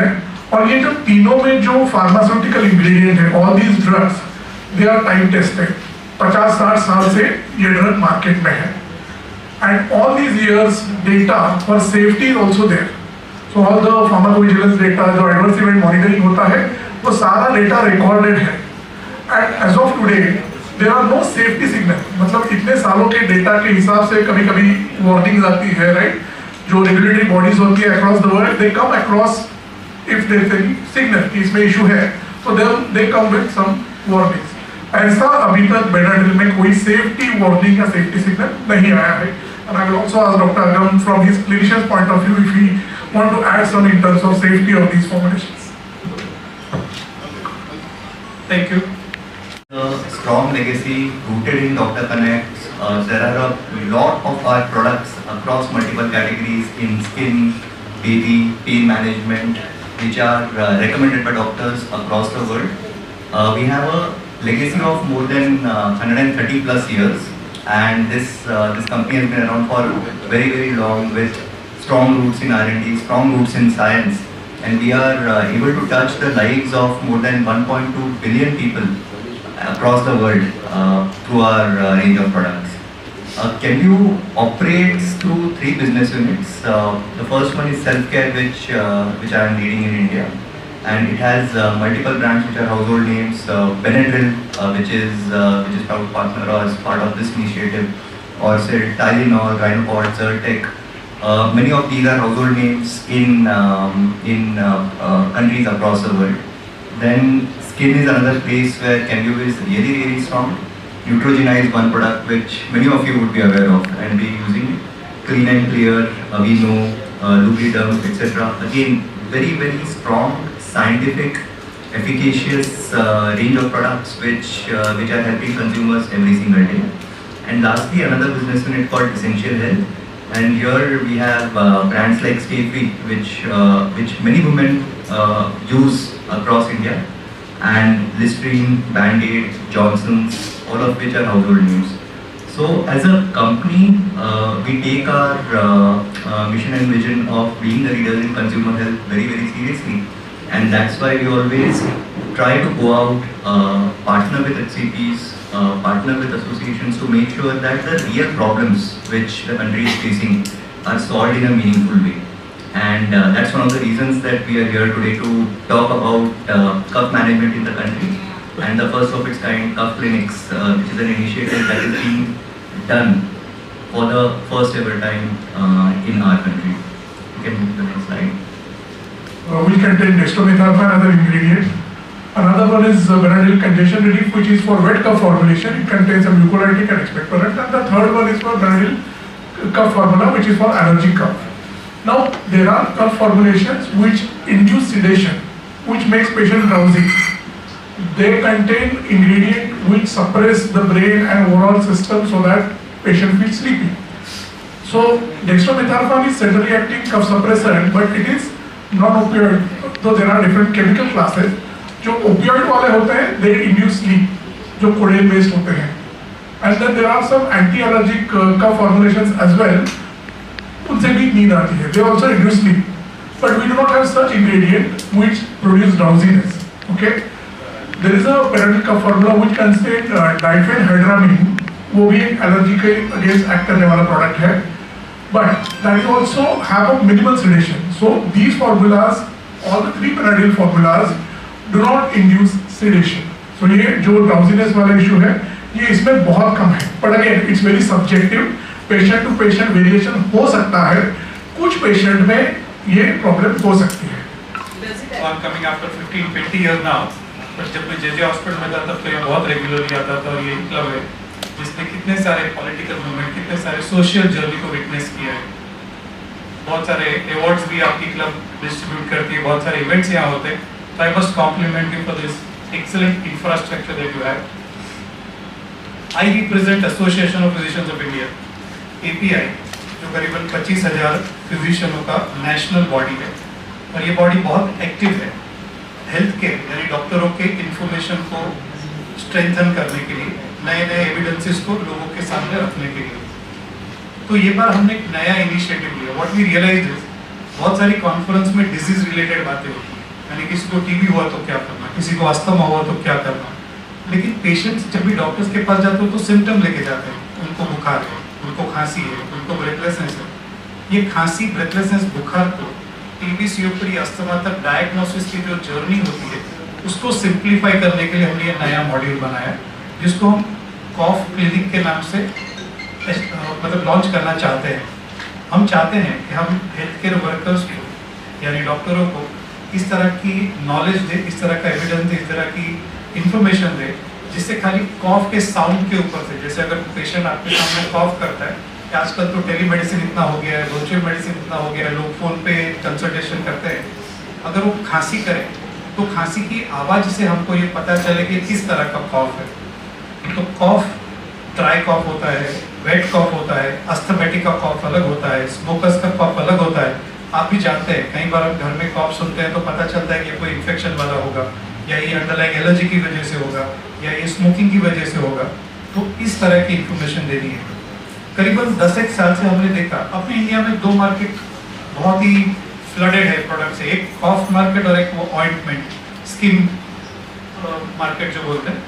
है, और ये जो तीनों में जो फार्मास्यूटिकल इंग्रेडिएंट है, all these drugs they are time tested. 50-60 साल से ये ड्रग मार्केट में है, and all these years data for safety is also there. So all the pharmacovigilance data, जो एडवर्स इवेंट मॉनिटरिंग होता है, वो सारा डेटा रिकॉर्डेड है। And as of today there are no safety signal, मतलब इतने सालों के डेटा के हिसाब से कभी कभी वार्निंग्स आती है, राइट? जो रेगुलेटरी बॉडीज होती है across the world, they come across if there is any signal कि इसमें इशू है, तो दे कम विद सम वार्निंग्स। ऐसा अभी तक बेनाड्रिल में कोई सेफ्टी वार्निंग या सेफ्टी सिग्नल नहीं आया है। And I will also ask doctor Agam from his clinician point of view if he want to add some in terms of safety of these formulations. Thank you. Strong legacy rooted in Dr. Connect. There are a lot of our products across multiple categories in skin, baby, pain management, which are recommended by doctors across the world. We have a legacy of more than 130 plus years, and this company has been around for very long, with strong roots in R&D, strong roots in science, and we are able to touch the lives of more than 1.2 billion people across the world through our range of products. Kenvue operates through 3 business units. The first one is self-care, which I am leading in India, and it has multiple brands which are household names. Benadryl, which is proud partner as part of this initiative, Orcil, Tylenol, Rhinopod, Zyrtec. Many of these are household names in countries across the world. Then skin is another place where Kenvue is really strong. Neutrogena is one product which many of you would be aware of and be using it. Clean and Clear, Aveeno, Lubriderm, etc. Again, very strong, scientific, efficacious range of products which are helping consumers every single day. And lastly, another business unit called Essential Health. And here we have brands like Stay Fit, which many women use across India, and Listerine, Band-Aid, Johnson's, all of which are household names. So as a company, we take our mission and vision of being the leaders in consumer health very seriously, and that's why we always try to go out, partner with HCPs, partner with associations to make sure that the real problems which the country is facing are solved in a meaningful way. And that's one of the reasons that we are here today to talk about cough management in the country, and the first of its kind Cough Clinics, which is an initiative that is being done for the first ever time in our country. You can move to the next slide. Which contain dextromethorphan, another ingredient. Another one is Benadryl congestion relief, which is for wet cough formulation. It contains a mucolytic and expectorant. And the third one is for Benadryl cough formula, which is for allergic cough. Now, there are cough formulations which induce sedation, which makes patient drowsy. They contain ingredient which suppress the brain and overall system so that patient feels sleepy. So, dextromethorphan is centrally acting cough suppressant, but it is non-opioid. So there are different chemical classes. जो opioid वाले होते हैं, they induce sleep, जो codeine based होते हैं. And then there are some anti-allergic cough formulations as well. उनसे भी नींद आती है. They also induce sleep, but we do not have such ingredient which produce drowsiness. Okay, there is a Benadryl cough formula which contains diphenhydramine. वो भी एक allergy के against act करने वाला product है, but that is also have a minimal sedation. So these formulas, all the 3 Benadryl formulas, do not induce sedation. So ये जो drowsiness वाला issue है, ये इसमें बहुत कम है. But again, it's very subjective. Patient to patient variation हो सकता है, कुछ पेशेंट में ये प्रॉब्लम हो सकती है. I'm coming after 15-20 years now, but जब मैं JJ हॉस्पिटल में था तब तो ये बहुत रेगुलरली आता था, और ये क्लब है जिसने कितने सारे पॉलिटिकल मूवमेंट, कितने सारे सोशल जर्नी को विटनेस किया है. बहुत सारे अवार्ड्स भी आपकी क्लब डिस्ट्रीब्यूट करती है, बहुत सारे इवेंट्स यहाँ होते हैं. So I must compliment you for this excellent infrastructure that you have. I represent Association of Physicians of India, API, जो करीबन 25,000 फिजिशियनों का नेशनल बॉडी है, और ये बॉडी बहुत एक्टिव है हेल्थ केयर यानी डॉक्टरों के इंफॉर्मेशन को स्ट्रेंथन करने के लिए, नए एविडेंसेस को लोगों के सामने रखने के लिए. तो ये बार हमने एक नया इनिशिएटिव लिया. व्हाट वी रियलाइज्ड इज बहुत सारी कॉन्फ्रेंस में डिजीज रिलेटेड बातें होती हैं, यानी किसी को टीबी हुआ तो क्या करना, किसी को अस्थमा हुआ तो क्या करना। लेकिन पेशेंट्स जब भी डॉक्टर्स के पास जाते हो तो सिम्टम लेके जाते हैं, उनको बुखार है, उनको खांसी है, उनको ब्रेथलेसनेस है। ये खांसी, ब्रेथलेसनेस, बुखार को टीबी, सीओपीडी, अस्थमा तक डायग्नोसिस की जो जर्नी होती है उसको सिंप्लीफाई करने के लिए हमने ये नया मॉड्यूल बनाया जिसको हम कॉफ क्लिनिक के नाम से मतलब लॉन्च करना चाहते हैं। हम चाहते हैं कि हम हेल्थ केयर वर्कर्स को यानी डॉक्टरों को इस तरह की नॉलेज दे, इस तरह का एविडेंस दे, इस तरह की इंफॉर्मेशन दे जिससे खाली कॉफ के साउंड के ऊपर से, जैसे अगर पेशेंट आपके सामने कॉफ करता है, आजकल तो टेलीमेडिसिन इतना हो गया है, वर्चुअल मेडिसिन इतना हो गया है, लोग फ़ोन पे कंसल्टेशन करते हैं। अगर वो खांसी करे तो खांसी की आवाज़ से हमको ये पता चले कि किस तरह का कॉफ है। तो कॉफ ड्राई कॉफ होता है, वेट कॉफ होता है, अस्थमेटिक का कॉफ अलग होता है, स्मोकर्स का कॉफ अलग होता है। आप भी जानते हैं, कई बार आप घर में कॉफ सुनते हैं तो पता चलता है कि कोई इन्फेक्शन वाला होगा, या ये अंडरलाइंग एलर्जी की वजह से होगा, या ये स्मोकिंग की वजह से होगा। तो इस तरह की इंफॉर्मेशन देनी है। करीबन 10 साल से हमने देखा अपने इंडिया में 2 मार्केट बहुत ही फ्लडेड है प्रोडक्ट से, एक कॉफ मार्केट और एक वो ऑइंटमेंट स्किन मार्केट जो बोलते हैं।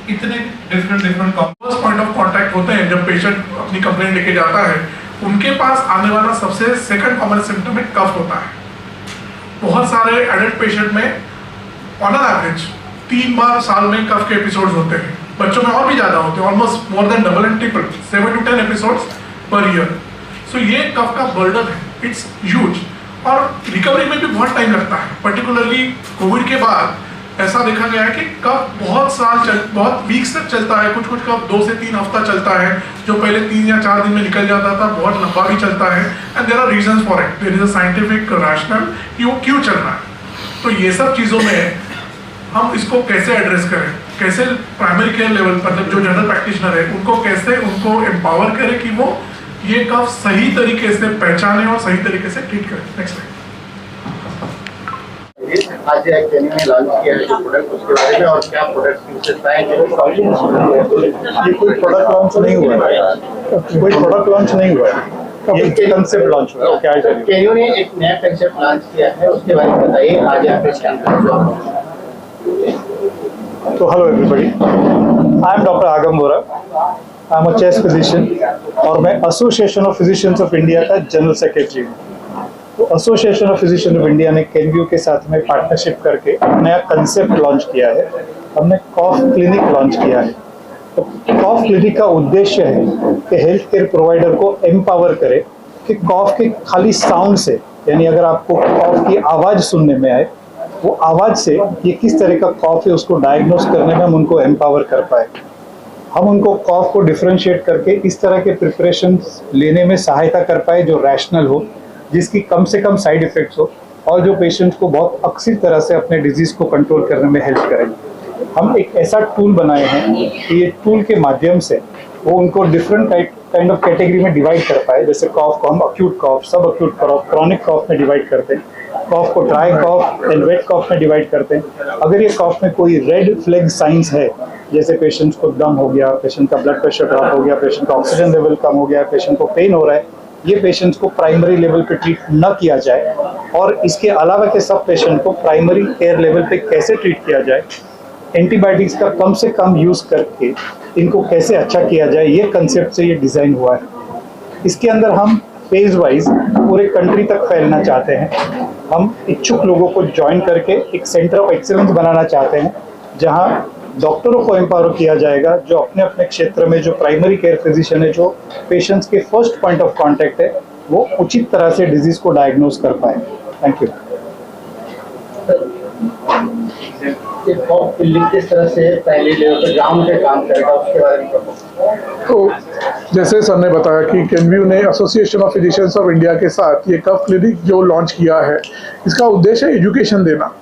इतने different first point of contact होते हैं जब पेशेंट अपनी कंप्लेंट लेके जाता है, उनके पास आने वाला सबसे सेकंड कॉमन सिम्टम में कफ होता है। बहुत सारे एडल्ट पेशेंट में ऑन एन एवरेज 3 बार साल में कफ के एपिसोड्स होते हैं, बच्चों में और भी ज़्यादा होते हैं, almost more than double and triple, 7 to 10 episodes per year. सो ये कफ का बर्डन है, इट्स ह्यूज, और रिकवरी में भी बहुत टाइम लगता है। पर्टिकुलरली कोविड के बाद ऐसा देखा गया है कि कफ बहुत वीक्स तक चलता है, कुछ कफ 2 से 3 हफ्ता चलता है, जो पहले 3 या 4 दिन में निकल जाता था, बहुत लंबा भी चलता है। And there are reasons for it, there is a scientific rational कि वो क्यों चल रहा है। तो ये सब चीज़ों में हम इसको कैसे एड्रेस करें, कैसे प्राइमरी केयर लेवल पर जो जनरल प्रैक्टिशनर है उनको कैसे उनको एम्पावर करें कि वो ये कफ सही तरीके से पहचाने और सही तरीके से ट्रीट करें। नेक्स्ट आज कैनी ने लॉन्च किया है जो प्रोडक्ट, उसके बारे में और क्या प्रोडक्ट की विशेषताएं हैं। ये कोई प्रोडक्ट लॉन्च नहीं हुआ है, कोई प्रोडक्ट लॉन्च नहीं हुआ है, ये कंसेप्ट लॉन्च हुआ है। क्या है कैनियो ने एक नया कंसेप्ट लॉन्च किया है, उसके बारे में बताइए। आज यहाँ पे तो hello everybody, I am doctor Agam Bora, I am a chest physician और मैं association of physicians of India का जनरल सेक्रेटरी हूँ। तो association of physician of India ने केनव्यू के साथ में पार्टनरशिप करके नया कंसेप्ट लॉन्च किया है। हमने कॉफ क्लिनिक लॉन्च किया है। तो कॉफ क्लिनिक का उद्देश्य है कि हेल्थ केयर प्रोवाइडर को एम्पावर करे कि कॉफ के खाली साउंड से, यानी अगर आपको कॉफ की आवाज़ सुनने में आए, वो आवाज़ से ये किस तरह का कॉफ है उसको डायग्नोस करने में हम उनको एम्पावर कर पाए। हम उनको कॉफ को डिफ्रेंशिएट करके इस तरह के प्रिपरेशन लेने में सहायता कर पाए जो रैशनल हो, जिसकी कम से कम साइड इफ़ेक्ट्स हो और जो पेशेंट को बहुत अच्छी तरह से अपने डिजीज़ को कंट्रोल करने में हेल्प करेंगे। हम एक ऐसा टूल बनाए हैं कि ये टूल के माध्यम से वो उनको डिफरेंट काइंड ऑफ कैटेगरी में डिवाइड कर पाए। जैसे कॉफ को हम अक्यूट कॉफ, सब अक्यूट कॉफ, क्रॉनिक कॉफ में डिवाइड करते हैं, कॉफ को ड्राई कॉफ एंड वेट कॉफ में डिवाइड करते हैं। अगर ये कॉफ में कोई रेड फ्लैग साइंस है, जैसे पेशेंट को दम हो गया, पेशेंट का ब्लड प्रेशर ड्रॉप हो गया, पेशेंट का ऑक्सीजन लेवल कम हो गया, पेशेंट को पेन हो रहा है, ये पेशेंट्स को प्राइमरी लेवल पे ट्रीट न किया जाए और इसके अलावा के सब पेशेंट को प्राइमरी केयर लेवल पे कैसे ट्रीट किया जाए, एंटीबायोटिक्स का कम से कम यूज़ करके इनको कैसे अच्छा किया जाए, ये कंसेप्ट से ये डिज़ाइन हुआ है। इसके अंदर हम फेज वाइज पूरे कंट्री तक फैलना चाहते हैं। हम इच्छुक लोगों को ज्वाइन करके एक सेंटर ऑफ एक्सीलेंस बनाना चाहते हैं जहां डॉक्टरों को एम्पावर किया जाएगा, जो अपने अपने क्षेत्र में जो प्राइमरी केयर फिजिशियन है, जो पेशेंट्स के फर्स्ट पॉइंट ऑफ कांटेक्ट है, वो उचित तरह से डिजीज को डायग्नोस कर पाए। Thank you. किस तरह से पहले लेवल पे ग्राउंड पे काम करेगा, उसके बारे में तो जैसे सर ने बताया कि केनव्यू ने association of physicians of India के साथ ये कफ क्लिनिक जो लॉन्च किया है, इसका उद्देश्य है एजुकेशन देना।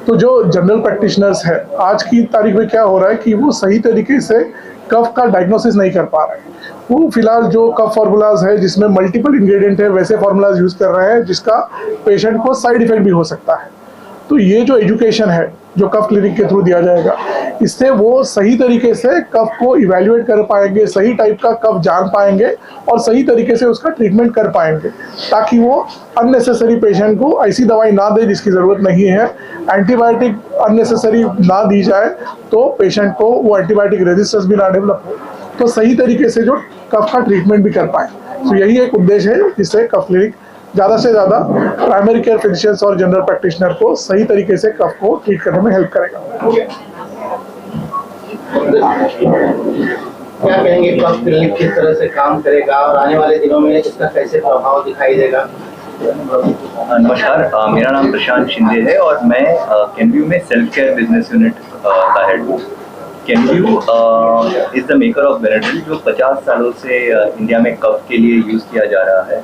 तो जो जनरल प्रैक्टिशनर्स है, आज की तारीख में क्या हो रहा है कि वो सही तरीके से कफ का डायग्नोसिस नहीं कर पा रहे हैं। वो फिलहाल जो कफ फार्मूलाज है जिसमें मल्टीपल इंग्रेडिएंट है, वैसे फार्मूलाज यूज़ कर रहे हैं जिसका पेशेंट को साइड इफेक्ट भी हो सकता है। तो ये जो एजुकेशन है जो कफ क्लिनिक के थ्रू दिया जाएगा, इससे वो सही तरीके से कफ को इवेल्युएट कर पाएंगे, सही टाइप का कफ जान पाएंगे और सही तरीके से उसका ट्रीटमेंट कर पाएंगे, ताकि वो अननेसेसरी पेशेंट को ऐसी दवाई ना दे जिसकी ज़रूरत नहीं है, एंटीबायोटिक अननेसेसरी ना दी जाए तो पेशेंट को वो एंटीबायोटिक रेजिस्टेंस भी ना डेवलप हो, तो सही तरीके से जो कफ का ट्रीटमेंट भी कर पाएँ। तो यही एक उद्देश्य है जिससे कफ क्लिनिक ज़्यादा से ज़्यादा प्राइमरी केयर फिजिशियंस और जनरल प्रैक्टिशनर को सही तरीके से कफ को ट्रीट करने में हेल्प करेगा। क्या कहेंगे, कफ क्लिनिक किस तरह से काम करेगा और आने वाले दिनों में इसका कैसे प्रभाव दिखाई देगा? नमस्कार, मेरा नाम प्रशांत शिंदे है और मैं कैनव्यू में सेल्फ केयर बिजनेस यूनिट का हेड हूँ। कैनव्यू इज द मेकर ऑफ बेनाडिल, जो 50 सालों से इंडिया में कफ के लिए यूज़ किया जा रहा है।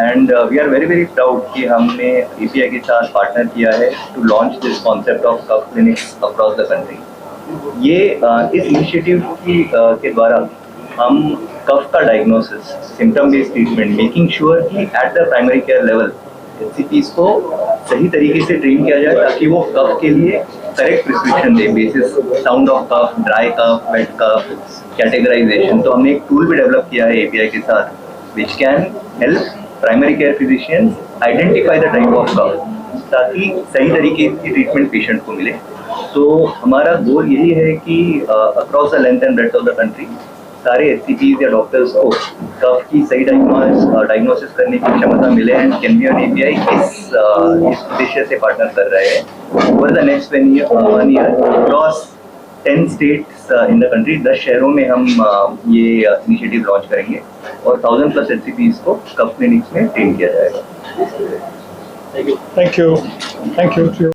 And we are very very proud कि हमने एपीआई के साथ पार्टनर किया है to launch this concept of cough clinics across the country. ये इस इनिशिएटिव के द्वारा हम कफ का diagnosis, symptom based treatment, making sure कि at the primary care level एचसीपीज को सही तरीके से ट्रेन किया जाए ताकि वो कफ के लिए correct prescription they basis sound of cough, dry cough, wait cough, categorisation. तो हमने एक टूल भी डेवलप किया है एपीआई के साथ which can help primary care physicians identify the type of cough ताकि सही तरीके की ट्रीटमेंट पेशेंट को मिले। तो हमारा गोल यही है कि across the length and breadth of the country सारे एचसीपीज या डॉक्टर्स को कफ की सही डायग्नोसिस करने की क्षमता मिले। एंड कैनव्यू और एपीआई इस उद्देश्य से पार्टनर कर रहे हैं। Over the next 1 year across 10 states in the country, 10 शहरों में हम ये इनिशिएटिव लॉन्च करेंगे और 1000+ एचसीपीज को कफ क्लिनिक्स में ट्रेन किया जाएगा। Thank you.